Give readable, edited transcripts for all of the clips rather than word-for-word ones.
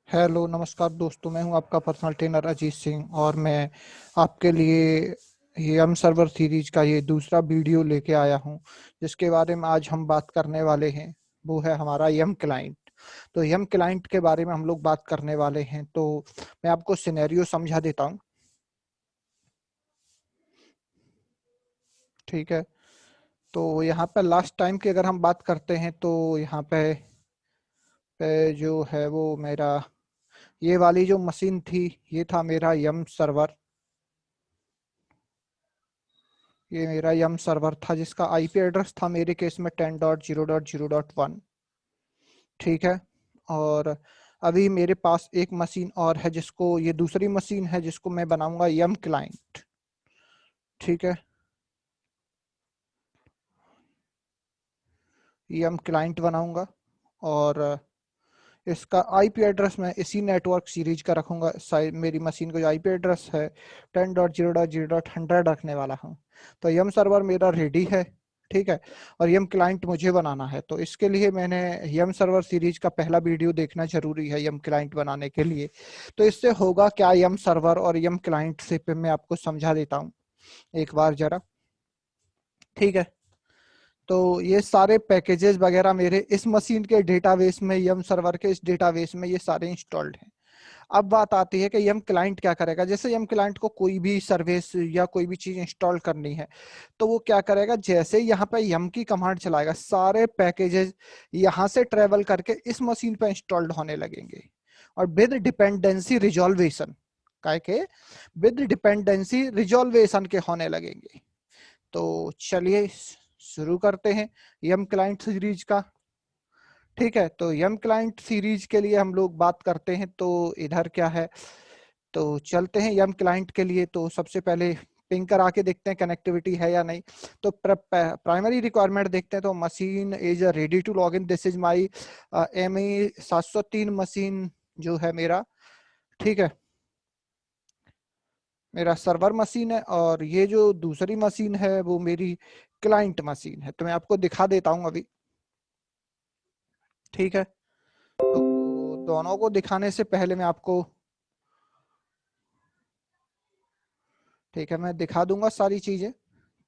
Hello नमस्कार दोस्तों, मैं हूं आपका पर्सनल ट्रेनर अजीत सिंह और मैं आपके लिए यम सर्वर सीरीज का ये दूसरा वीडियो लेके आया हूं, जिसके बारे में आज हम बात करने वाले हैं। वो है हमारा यम क्लाइंट। तो यम क्लाइंट के बारे में हम लोग बात करने वाले हैं। तो मैं आपको सिनेरियो समझा देता हूं। ठीक है। तो यहाँ पे लास्ट टाइम की अगर हम बात करते हैं तो यहाँ पे जो है वो मेरा ये वाली जो मशीन थी, ये था मेरा यम सर्वर। ये मेरा यम सर्वर था जिसका आईपी एड्रेस था मेरे केस में 10.0.0.1। ठीक है। और अभी मेरे पास एक मशीन और है जिसको, ये दूसरी मशीन है जिसको मैं बनाऊंगा यम क्लाइंट। ठीक है। यम क्लाइंट बनाऊंगा और इसका आईपी एड्रेस मैं इसी नेटवर्क सीरीज का रखूंगा। मेरी मशीन का जो आईपी एड्रेस है 10.0.0.100 रखने वाला हूँ। तो यम सर्वर मेरा रेडी है। ठीक है। और यम क्लाइंट मुझे बनाना है, तो इसके लिए मैंने यम सर्वर सीरीज का पहला वीडियो देखना जरूरी है यम क्लाइंट बनाने के लिए। तो इससे होगा क्या, यम सर्वर और यम क्लाइंट से पे मैं आपको समझा देता हूँ एक बार जरा। ठीक है। तो ये सारे पैकेजेस वगैरह मेरे इस मशीन के डेटाबेस में, यम सर्वर के इस डेटाबेस में ये सारे इंस्टॉल्ड हैं। अब बात आती है कि यम क्लाइंट क्या करेगा। जैसे यम क्लाइंट को कोई भी सर्विस या कोई भी चीज इंस्टॉल करनी है, तो वो क्या करेगा, जैसे यहाँ पे यम की कमांड चलाएगा, सारे पैकेजेस यहाँ से ट्रेवल करके इस मशीन पे इंस्टॉल्ड होने लगेंगे। और विद डिपेंडेंसी रिजॉल्वेशन के विद डिपेंडेंसी रिजॉल्वेशन के होने लगेंगे। तो चलिए शुरू करते हैं यम क्लाइंट सीरीज का। ठीक है। तो यम क्लाइंट सीरीज के लिए हम लोग बात करते हैं, तो इधर क्या है, तो चलते हैं यम क्लाइंट के लिए। तो सबसे पहले पिंग करा के देखते हैं कनेक्टिविटी है या नहीं। तो प्राइमरी रिक्वायरमेंट देखते हैं। तो machine is ready to log in, this is my ME 703 machine जो है मेरा। ठीक है। मेरा सर्वर मशीन है और ये जो दूसरी मशीन है वो मेरी क्लाइंट मशीन है। तो मैं आपको दिखा देता हूं अभी। ठीक है। तो दोनों को दिखाने से पहले मैं आपको, ठीक है, मैं दिखा दूंगा सारी चीजें।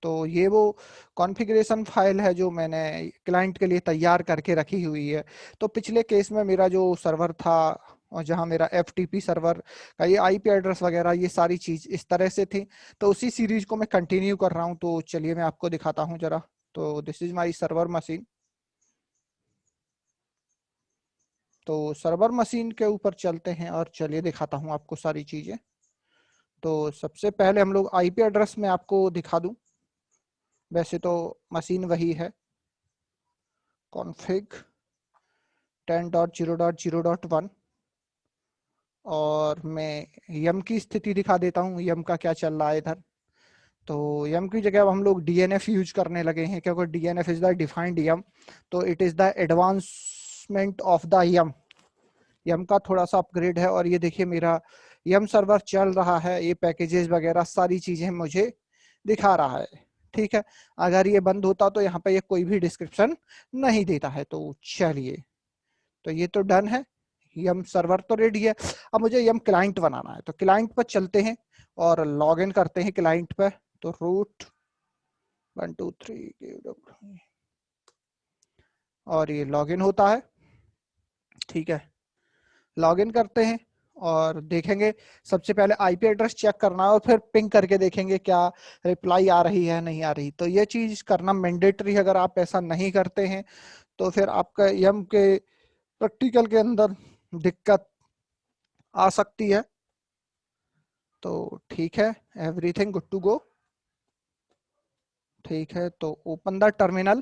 तो ये वो कॉन्फ़िगरेशन फाइल है जो मैंने क्लाइंट के लिए तैयार करके रखी हुई है। तो पिछले केस में मेरा जो सर्वर था, और जहां मेरा FTP सर्वर का ये आईपी एड्रेस वगैरह ये सारी चीज इस तरह से थी, तो उसी सीरीज को मैं कंटिन्यू कर रहा हूं। तो चलिए मैं आपको दिखाता हूं जरा। तो this is my server machine. तो सर्वर मशीन के ऊपर चलते हैं और चलिए दिखाता हूं आपको सारी चीजें। तो सबसे पहले हम लोग आईपी एड्रेस में आपको दिखा दूं। वैसे तो मशीन वही है, कॉन्फ़िग 10.0.0.1। और मैं यम की स्थिति दिखा देता हूँ, यम का क्या चल रहा है इधर। तो यम की जगह अब हम लोग DNF यूज करने लगे हैं, क्योंकि DNF is the defined yum. तो it is the advancement of the yum. Yum का थोड़ा सा अपग्रेड है। और ये देखिए मेरा यम सर्वर चल रहा है, ये पैकेजेस वगैरह सारी चीजें मुझे दिखा रहा है। ठीक है। अगर ये बंद होता तो यहाँ पे ये कोई भी डिस्क्रिप्शन नहीं देता है। तो चलिए, तो ये तो डन है, यम सर्वर तो रेडी है। अब मुझे यम क्लाइंट बनाना है। तो क्लाइंट पर चलते हैं और लॉग इन करते हैं क्लाइंट पर। तो रूट 123 और ये लॉग इन होता है। ठीक है। लॉग इन करते हैं और देखेंगे, सबसे पहले आईपी एड्रेस चेक करना है और फिर पिंग करके देखेंगे क्या रिप्लाई आ रही है नहीं आ रही। तो ये चीज करना मैंडेटरी है। अगर आप ऐसा नहीं करते हैं तो फिर आपका यम के प्रैक्टिकल के अंदर दिक्कत आ सकती है। तो ठीक है, एवरीथिंग गुड टू गो। ठीक है। तो ओपन द टर्मिनल।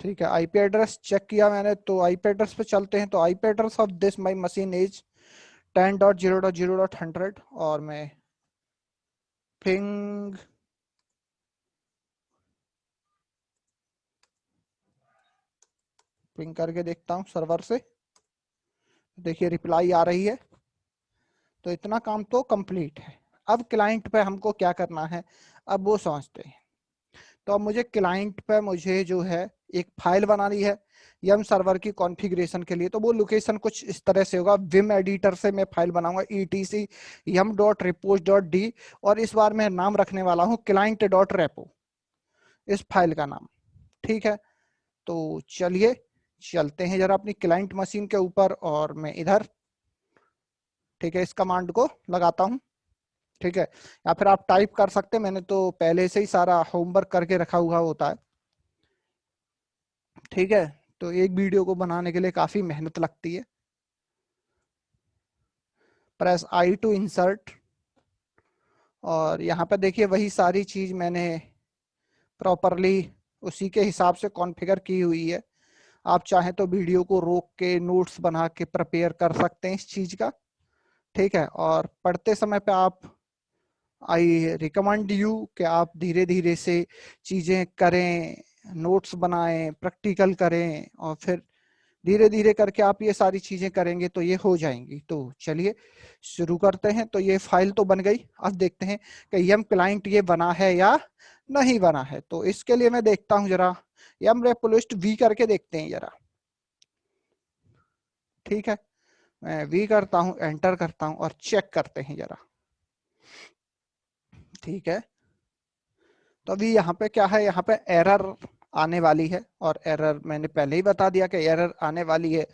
ठीक है, आईपी एड्रेस चेक किया मैंने। तो आईपी एड्रेस पे चलते हैं। तो IP address of this my machine is 10.0.0.100। और मैं पिंग पिंग करके देखता हूँ सर्वर से। देखिए रिप्लाई आ रही है। तो इतना काम तो कंप्लीट है। अब क्लाइंट पे हमको क्या करना है, अब वो समझते हैं। तो अब मुझे क्लाइंट पे मुझे जो है एक फाइल बनानी है यम सर्वर की कॉन्फ़िगरेशन के लिए। तो वो लोकेशन कुछ इस तरह से होगा, विम एडिटर से मैं फाइल बनाऊंगा etc yum.repos.d, और इस बार मैं नाम रखने वाला हूं client.repo, इस फाइल का नाम। ठीक है, तो चलिए चलते हैं जरा अपनी क्लाइंट मशीन के ऊपर, और मैं इधर, ठीक है, इस कमांड को लगाता हूं। ठीक है, या फिर आप टाइप कर सकते हैं, मैंने तो पहले से ही सारा होमवर्क करके रखा हुआ होता है। ठीक है, तो एक वीडियो को बनाने के लिए काफी मेहनत लगती है। प्रेस आई टू इंसर्ट, और यहाँ पे देखिए वही सारी चीज मैंने प्रॉपरली उसी के हिसाब से कॉन्फ़िगर की हुई है। आप चाहें तो वीडियो को रोक के नोट्स बना के प्रिपेयर कर सकते हैं इस चीज का। ठीक है, और पढ़ते समय पे आप, आई रिकमेंड यू कि आप धीरे धीरे से चीजें करें, नोट्स बनाएं, प्रैक्टिकल करें, और फिर धीरे धीरे करके आप ये सारी चीजें करेंगे तो ये हो जाएंगी। तो चलिए शुरू करते हैं। तो ये फाइल तो बन गई, अब देखते हैं कि यम क्लाइंट ये बना है या नहीं बना है। तो इसके लिए मैं देखता हूं जरा, यम रेपोलिस्ट वी करके देखते हैं जरा। ठीक है, मैं वी करता हूं, एंटर करता हूं, और चेक करते हैं जरा। ठीक है, तो अभी यहाँ पे क्या है, यहाँ पे एरर आने वाली है, और एरर मैंने पहले ही बता दिया कि एरर आने वाली है।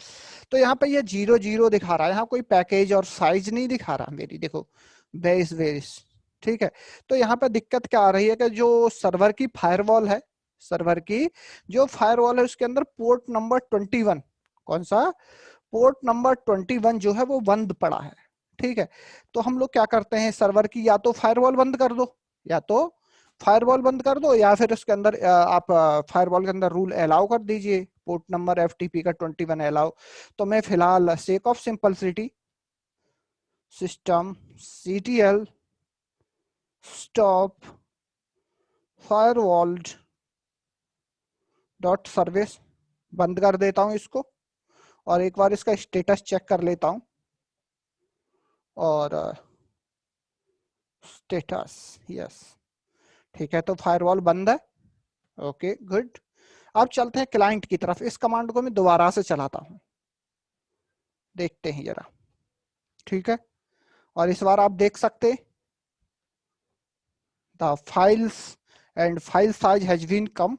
तो यहाँ पे ये 0 0 दिखा रहा है, यहाँ कोई पैकेज और साइज नहीं दिखा रहा मेरी, देखो बेस वेस। ठीक है, तो यहाँ पे दिक्कत क्या आ रही है कि जो सर्वर की फायरवॉल है, सर्वर की जो फायरवॉल है उसके अंदर पोर्ट नंबर 21, कौन सा, पोर्ट नंबर 21 जो है वो बंद पड़ा है। ठीक है, तो हम लोग क्या करते हैं, सर्वर की या तो फायरवॉल बंद कर दो, या तो फायरवॉल बंद कर दो, या फिर उसके अंदर आप फायरवॉल के अंदर रूल अलाउ कर दीजिए, पोर्ट नंबर एफटीपी का 21 अलाउ। तो मैं फिलहाल sake of simplicity system ctl stop firewall dot service बंद कर देता हूं इसको, और एक बार इसका स्टेटस चेक कर लेता हूं। और स्टेटस यस, ठीक है, तो फायरवॉल बंद है। Okay good. अब चलते हैं क्लाइंट की तरफ, इस कमांड को मैं दोबारा से चलाता हूं, देखते हैं जरा। ठीक है, और इस बार आप देख सकते हैं the files and file size has been कम।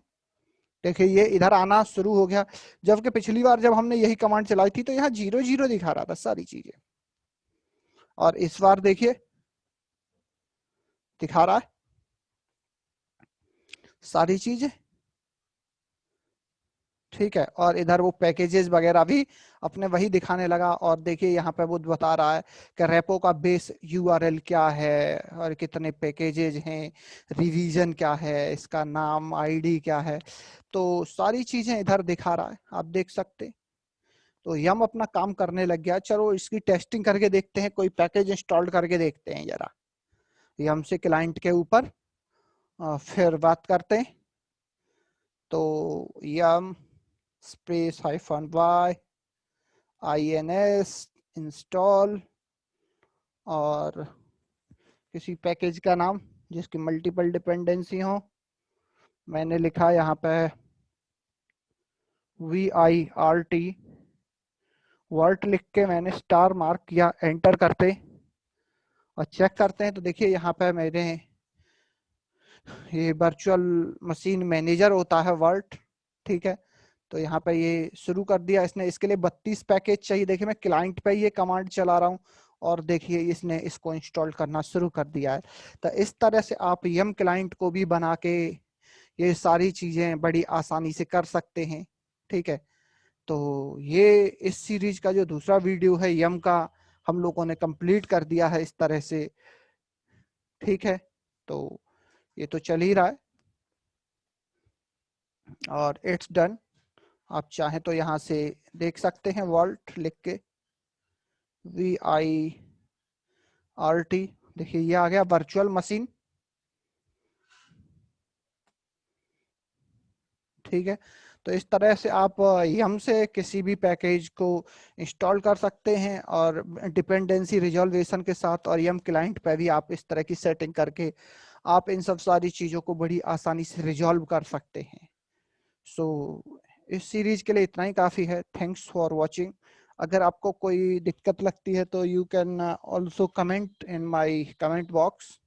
देखिए ये इधर आना शुरू हो गया, जबकि पिछली बार जब हमने यही कमांड चलाई थी तो यहाँ 0 0 दिखा रहा था सारी चीजें, और इस बार देखिए दिखा रहा है सारी चीजें। ठीक है, और इधर वो पैकेजेस वगैरह भी अपने वही दिखाने लगा, और देखिए यहाँ पे वो बता रहा है कि रेपो का बेस यूआरएल क्या है, और कितने पैकेजेस हैं, रिवीजन क्या है, इसका नाम आईडी क्या है, तो सारी चीजें इधर दिखा रहा है, आप देख सकते हैं। तो यम अपना काम करने लग गया। चलो इसकी टेस्टिंग करके देखते हैं, कोई पैकेज इंस्टॉल करके देखते हैं जरा यम से क्लाइंट के ऊपर, फिर बात करते हैं। तो यम स्पेस -y ins इंस्टॉल, और किसी पैकेज का नाम जिसकी मल्टीपल डिपेंडेंसी हो, मैंने लिखा यहाँ पे VIRT, वर्ट लिख के मैंने स्टार मार्क किया, एंटर करते और चेक करते हैं। तो देखिए यहाँ पे मेरे ये वर्चुअल मशीन मैनेजर होता है वर्ट। ठीक है, तो यहाँ पे ये शुरू कर दिया इसने, इसके लिए 32 पैकेज चाहिए। देखिए मैं क्लाइंट पे ये कमांड चला रहा हूँ, और देखिए इसने इसको इंस्टॉल करना शुरू कर दिया है। तो इस तरह से आप यम क्लाइंट को भी बना के ये सारी चीजें बड़ी आसानी से कर सकते हैं। ठीक है, तो ये इस सीरीज का जो दूसरा वीडियो है यम का, हम लोगों ने कंप्लीट कर दिया है इस तरह से। ठीक है, तो ये तो चल ही रहा है, और इट्स डन। आप चाहें तो यहाँ से देख सकते हैं वॉल्ट लिख के VIRT, देखिए ये आ गया वर्चुअल मशीन। ठीक है, तो इस तरह से आप यम से किसी भी पैकेज को इंस्टॉल कर सकते हैं, और डिपेंडेंसी रिजॉल्वेशन के साथ, और यम क्लाइंट पे भी आप इस तरह की सेटिंग करके आप इन सब सारी चीज़ों को बड़ी आसानी से रिजॉल्व कर सकते हैं। सो इस सीरीज के लिए इतना ही काफ़ी है। Thanks for watching. अगर आपको कोई दिक्कत लगती है तो you can also comment in my comment box.